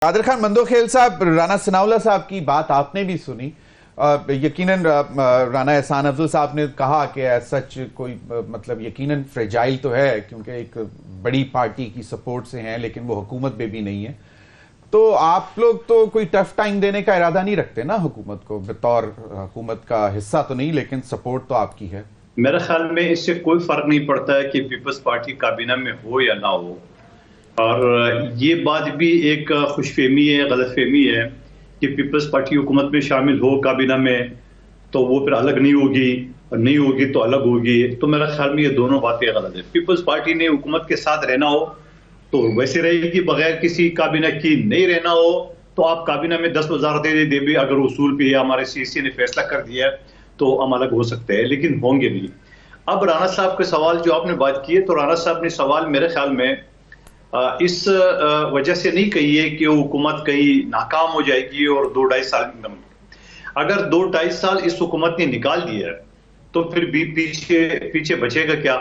कादिर खान मंदोखेल साहब, राना सनाउल्लाह साहब की बात आपने भी सुनी। यकीनन राना एहसान अफजल साहब ने कहा कि सच कोई मतलब यकीनन फ्रेजाइल तो है क्योंकि एक बड़ी पार्टी की सपोर्ट से हैं, लेकिन वो हुकूमत में भी नहीं है। तो आप लोग तो कोई टफ टाइम देने का इरादा नहीं रखते ना हुकूमत को? बतौर हुकूमत का हिस्सा तो नहीं, लेकिन सपोर्ट तो आपकी है। मेरे ख्याल में इससे कोई फर्क नहीं पड़ता है कि पीपल्स पार्टी काबीना में हो या ना हो। और ये बात भी एक खुशफहमी है, गलतफहमी है कि पीपल्स पार्टी हुकूमत में शामिल हो काबीना में तो वो फिर अलग नहीं होगी, और नहीं होगी तो अलग होगी। तो मेरे ख्याल में ये दोनों बातें गलत है। पीपल्स पार्टी ने हुकूमत के साथ रहना हो तो वैसे रहेगी, बगैर किसी काबीना की। नहीं रहना हो तो आप काबीना में 10 वजारतें दे भी, अगर उसूल पे हमारे सीसी ने फैसला कर दिया है तो हम अलग हो सकते हैं, लेकिन होंगे भी। अब राना साहब के सवाल जो आपने बात की है, तो राना साहब ने सवाल मेरे ख्याल में इस वजह से नहीं कही है कि वो हुकूमत कहीं नाकाम हो जाएगी और 2-2.5 साल में। अगर 2-2.5 साल इस हुकूमत ने निकाल दिया है तो फिर भी पीछे बचेगा क्या?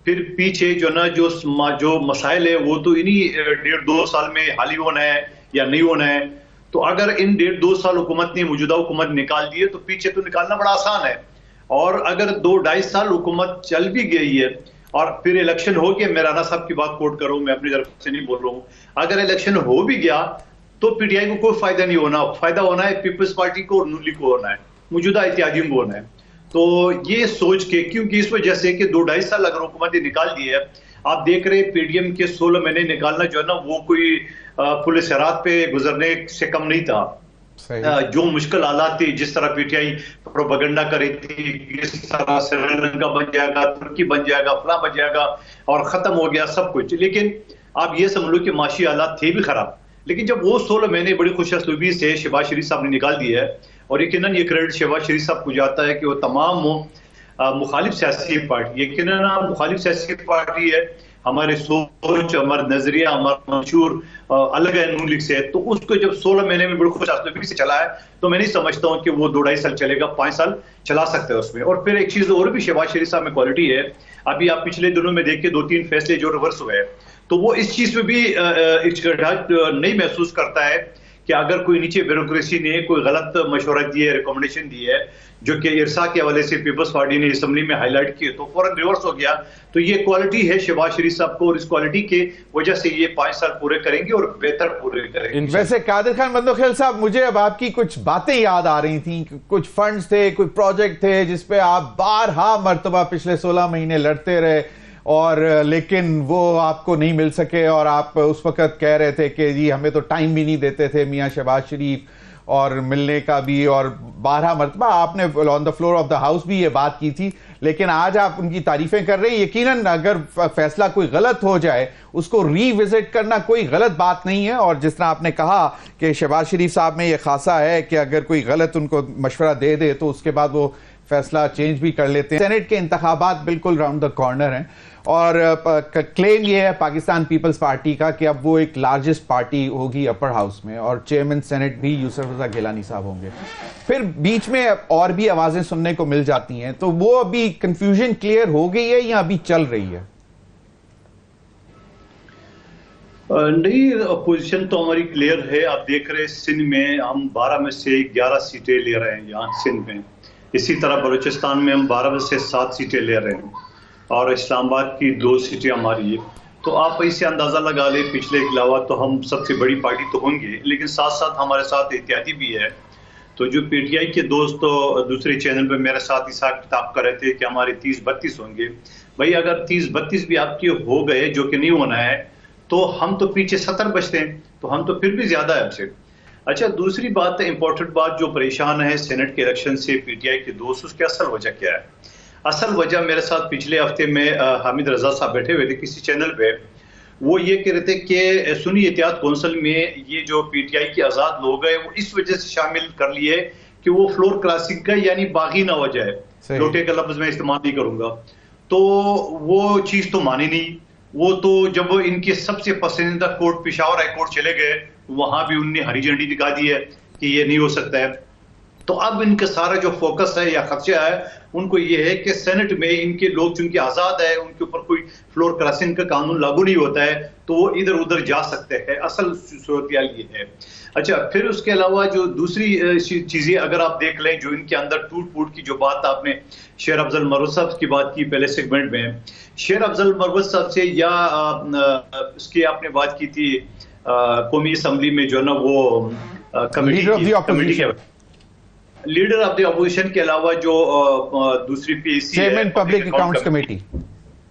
फिर पीछे जो मसाइल है वो तो इन्हीं 1.5-2 साल में हाल ही होना है या नहीं होना है। तो अगर इन 1.5-2 साल हुकूमत ने मौजूदा हुकूमत निकाल दी है तो पीछे तो निकालना बड़ा आसान है। और अगर 2-2.5 साल हुकूमत चल भी गई है और फिर इलेक्शन हो गया, मैं राना साहब की बात कोट करूं, मैं अपनी तरफ से नहीं बोल रहा हूं, अगर इलेक्शन हो भी गया तो पीटीआई को कोई फायदा नहीं होना। फायदा होना है पीपल्स पार्टी को और नून लीग को होना है, मौजूदा इत्तेहादियों को होना है। तो ये सोच के, क्योंकि इस वजह से कि 2-2.5 साल अगर हुकूमत ने निकाल दी है, आप देख रहे पीडीएम के 16 महीने निकालना जो है ना, वो कोई पुलिस हरात पे गुजरने से कम नहीं था। जो मुश्किल हालात थी, जिस तरह पीटीआई प्रोपेगेंडा कर रही थी, किस तरह श्रीलंका बन जाएगा, तुर्की बन जाएगा, फला बन जाएगा, और खत्म हो गया सब कुछ। लेकिन आप ये समझ लो कि माशी हालात थे भी खराब, लेकिन जब वो 16 महीने बड़ी खुशअस्लूबी से शहबाज शरीफ साहब ने निकाल दिया है, और यकीनन ये क्रेडिट शहबाज शरीफ साहब को जाता है कि वो तमाम मुखालिफ सियासी पार्टी, यकीनन मुखालिफ सियासी पार्टी है, हमारे सोच, हमारा नजरिया, हमारा मंशूर अलग है नून लीग से। तो उसको जब 16 महीने में बड़ी खुशअस्लूबी से चला है, तो मैं नहीं समझता हूं कि वो 2-2.5 साल चलेगा, 5 साल चला सकते हैं उसमें। और फिर एक चीज और भी शहबाज शरीफ साहब में क्वालिटी है, अभी आप पिछले दिनों में देखिए 2-3 फैसले जो रिवर्स हुए, तो वो इस चीज में भी नहीं महसूस करता है कि अगर कोई नीचे ब्यूरोक्रेसी ने कोई गलत मशवरा दिया है, रिकमेंडेशन दी है, जो कि इरसा के हवाले से पीपल्स पार्टी ने असेंबली में हाईलाइट किए, तो फौरन रिवर्स हो गया। तो ये क्वालिटी है शहबाज शरीफ साहब को, और इस क्वालिटी के वजह से ये 5 साल पूरे करेंगे और बेहतर पूरे करेंगे। वैसे कादिर खान मंदोखेल साहब, मुझे अब आपकी कुछ बातें याद आ रही थी। कुछ फंड्स थे, कुछ प्रोजेक्ट थे जिसपे आप बारहा मर्तबा पिछले 16 महीने लड़ते रहे, और लेकिन वो आपको नहीं मिल सके, और आप उस वक्त कह रहे थे कि जी हमें तो टाइम भी नहीं देते थे मियां शहबाज शरीफ, और मिलने का भी, और 12 मरतबा आपने on the floor of the house भी ये बात की थी। लेकिन आज आप उनकी तारीफें कर रहे हैं। यकीनन अगर फैसला कोई गलत हो जाए, उसको रीविजिट करना कोई गलत बात नहीं है। और जिस तरह आपने कहा कि शहबाज शरीफ साहब में ये खासा है कि अगर कोई गलत उनको मशवरा दे दे तो उसके बाद वो फैसला चेंज भी कर लेते हैं। सेनेट के इंतखाबात बिल्कुल राउंड द कॉर्नर हैं, और क्लेम ये है पाकिस्तान पीपल्स पार्टी का कि अब वो एक लार्जेस्ट पार्टी होगी अपर हाउस में, और चेयरमैन सेनेट भी यूसुफ रजा गिलानी साहब होंगे। फिर बीच में और भी आवाजें सुनने को मिल जाती हैं, तो वो अभी कंफ्यूजन क्लियर हो गई है या अभी चल रही है? नहीं, पोजीशन तो हमारी क्लियर है। आप देख रहे हैं सिंध में हम 12 में से 11 सीटें ले रहे हैं यहाँ सिंध में। इसी तरह बलूचिस्तान में हम 12 में से 7 सीटें ले रहे हैं, और इस्लामाबाद की 2 सीटें हमारी है। तो आप इससे अंदाजा लगा ले, पिछले के अलावा तो हम सबसे बड़ी पार्टी तो होंगे, लेकिन साथ साथ हमारे साथ इत्यादि भी है। तो जो पीटीआई के दोस्त तो दूसरे चैनल पे मेरे साथ हिसाब किताब कर रहे थे कि हमारे 30-32 होंगे। भाई अगर 30-32 भी आपके हो गए, जो कि नहीं होना है, तो हम तो पीछे 70 बचते हैं, तो हम तो फिर भी ज्यादा है आपसे। अच्छा, दूसरी बात, इंपॉर्टेंट बात, जो परेशान है सेनेट के इलेक्शन से पीटीआई के दोस्त, उसकी असल वजह क्या है? असल वजह, मेरे साथ पिछले हफ्ते में हामिद रजा साहब बैठे हुए थे किसी चैनल पे, वो ये कह रहे थे कि सुन्नी इत्तेहाद कौंसिल में ये जो पीटीआई के आजाद लोग हैं, वो इस वजह से शामिल कर लिए कि वो फ्लोर क्रॉसिंग का यानी बागी ना हो जाए, लोटे का लफ्ज मैं इस्तेमाल नहीं करूंगा। तो वो चीज तो मानी नहीं। वो तो जब इनके सबसे पसंदीदा कोर्ट पेशावर हाई कोर्ट चले गए, वहां भी उनने हरी झंडी दिखा दी है कि ये नहीं हो सकता है। तो अब इनका सारा जो फोकस है या खर्चा है उनको ये है कि सेनेट में इनके लोग चूंकि आजाद है, उनके ऊपर कोई फ्लोर क्रॉसिंग का कानून लागू नहीं होता है, तो वो इधर उधर जा सकते हैं। असल सूरत ये है। अच्छा, फिर उसके अलावा जो दूसरी चीजें अगर आप देख लें, जो इनके अंदर टूट फूट की जो बात आपने शेर अफजल मरवत साहब की बात की पहले सेगमेंट में, शेर अफजल मरवत साहब से या उसकी आपने बात की थी कौमी असम्बली में जो ना वो कमेटी के लीडर ऑफ द अपोजिशन के अलावा जो दूसरी PAC chairman public accounts committee,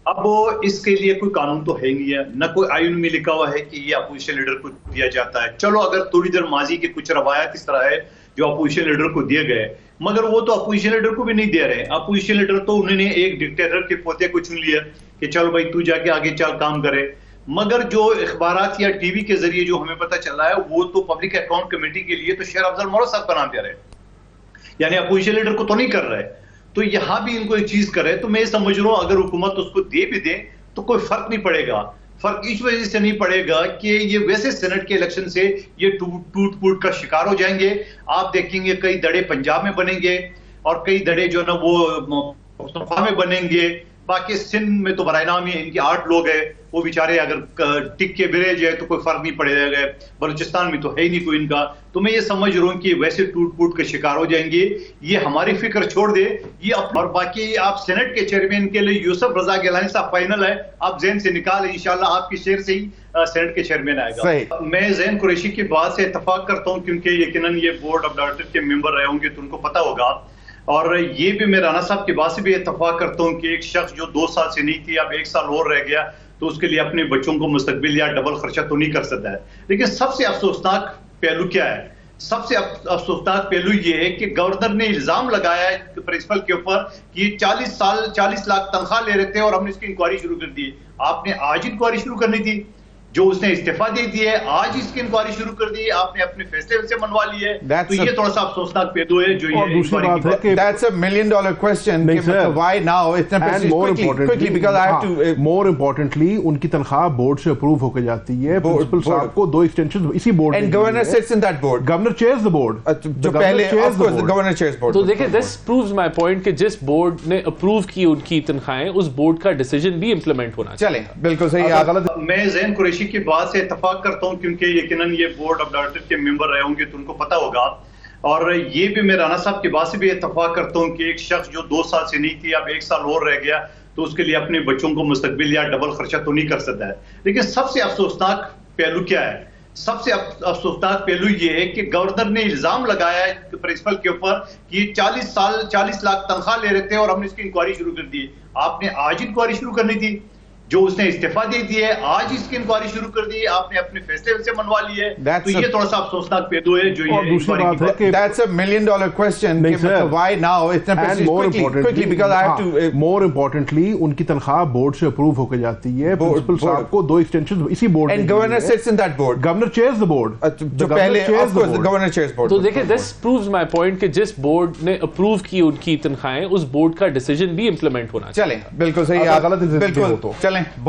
अब वो इसके लिए कोई कानून तो है नहीं है, न कोई आईन में लिखा हुआ है कि ये अपोजिशन लीडर को दिया जाता है। चलो अगर थोड़ी देर माजी के कुछ रवायत इस तरह है जो अपोजिशन लीडर को दिए गए, मगर वो तो अपोजिशन लीडर को भी नहीं दे रहे। अपोजिशन लीडर तो उन्होंने एक डिक्टेटर के पोते को चुन लिया कि चलो भाई तू जाके आगे चल काम करे, मगर जो अखबारात या टीवी के जरिए जो हमें पता चला है वो तो पब्लिक अकाउंट कमेटी के लिए तो शेर अफजल मरवत साहब का नाम दे रहे, यानी अपोजिशन लीडर को तो नहीं कर रहे। तो यहां भी इनको एक चीज करे, तो मैं समझ रहा हूं अगर हुकूमत उसको दे भी दे तो कोई फर्क नहीं पड़ेगा। फर्क इस वजह से नहीं पड़ेगा कि ये वैसे सेनेट के इलेक्शन से ये टूट फूट का शिकार हो जाएंगे। आप देखेंगे कई दड़े पंजाब में बनेंगे और कई दड़े जो ना वो पख्तूनख्वा में बनेंगे। बाकी सिंध में तो बराए नाम ही इनके 8 लोग हैं, वो बेचारे अगर टिक के बिरे जाए तो कोई फर्क नहीं पड़ेगा। बलूचिस्तान में तो है ही नहीं कोई इनका। तो मैं ये समझ रहा हूँ कि वैसे टूट फूट के शिकार हो जाएंगे। ये हमारी फिक्र छोड़ दे ये और बाकी आप सेनेट के चेयरमैन के लिए यूसुफ रजा गिलानी साहब फाइनल है, आप जहन से निकाल, इंशाल्लाह आपकी शेर से ही सेनेट के चेयरमैन आएगा। मैं ज़ैन कुरैशी की बात से इत्तेफाक करता हूँ, क्योंकि यकीनन ये बोर्ड ऑफ डायरेक्टर के मेंबर रहे होंगे तो उनको पता होगा। और ये भी मैं राना साहब की बात से भी इत्तेफाक करता हूँ कि एक शख्स जो 2 साल से नहीं थी अब 1 साल और रह गया तो उसके लिए अपने बच्चों को मुस्तकबिल या डबल खर्चा तो नहीं कर सकता है। लेकिन सबसे अफसोसनाक पहलू क्या है? सबसे अफसोसनाक पहलू ये है कि गवर्नर ने इल्जाम लगाया है प्रिंसिपल के ऊपर कि 40 लाख तनख्वाह ले रहे थे और हमने इसकी इंक्वायरी शुरू कर दी। आपने आज इंक्वायरी शुरू करनी थी, जो उसने इस्तीफा दे दिया है आज इसकी इंक्वायरी शुरू कर दी, आपने अपने फैसले से मनवा लिए। तो ये थोड़ा सा अफसोसनाक पहलू है जो ये दूसरी बात है कि that's a $1 million question why now quickly because I have to more importantly उनकी तनख्वाह बोर्ड से अप्रूव होकर जाती है। प्रिंसिपल साहब को 2 एक्सटेंशन इसी board and governor sits in that board, governor chairs the board, जो पहले of course the governor chairs board। तो देखिए दिस प्रूव्स माय पॉइंट कि जिस बोर्ड ने अप्रूव की उनकी तनख्वाहें उस बोर्ड का डिसीजन भी इंप्लीमेंट होना चाहिए। चलें, बिल्कुल सही। मैं ज़ैन कुरैशी की बात से इत्तेफाक करता हूं, क्योंकि यकीनन ये बोर्ड ऑफ डायरेक्टर के मेंबर रहे होंगे तो उनको पता होगा। और ये भी मैं राना साहब की बात से भी इत्तेफाक करता हूं कि एक शख्स जो 2 साल से नहीं थी अब 1 साल और रह गया तो उसके लिए अपने बच्चों को मुस्तकबिल या डबल खर्चा तो नहीं कर सकता है। लेकिन सबसे अफसोसनाक पहलू क्या है? सबसे अफसोसनाक पहलू ये है कि गवर्नर ने इल्जाम लगाया है प्रिंसिपल के ऊपर कि 40 लाख तनख्वाह ले रहे थे और हमने इसकी इंक्वायरी शुरू कर दी। आपने आज इंक्वायरी शुरू करनी थी, जो उसने इस्तीफा दे दिया है आज इसकी इंक्वायरी शुरू कर दी, आपने अपने फैसले से मनवा लिए। तो ये थोड़ा सा अफसोसनाक पहलू है जो ये दूसरी बात है कि that's a $1 million question why now quickly because I have to more importantly उनकी तनख्वाह बोर्ड से अप्रूव होकर जाती है। प्रिंसिपल साहब को 2 एक्सटेंशन इसी board and governor sits in that board, governor chairs the board, जो पहले of course the governor chairs board। तो देखिए दिस प्रूव्स माय पॉइंट कि जिस बोर्ड ने अप्रूव की उनकी तनख्वाहें उस बोर्ड का डिसीजन भी इंप्लीमेंट होना चाहिए। चलें, बिल्कुल सही। गलत बिल्कुल चलें।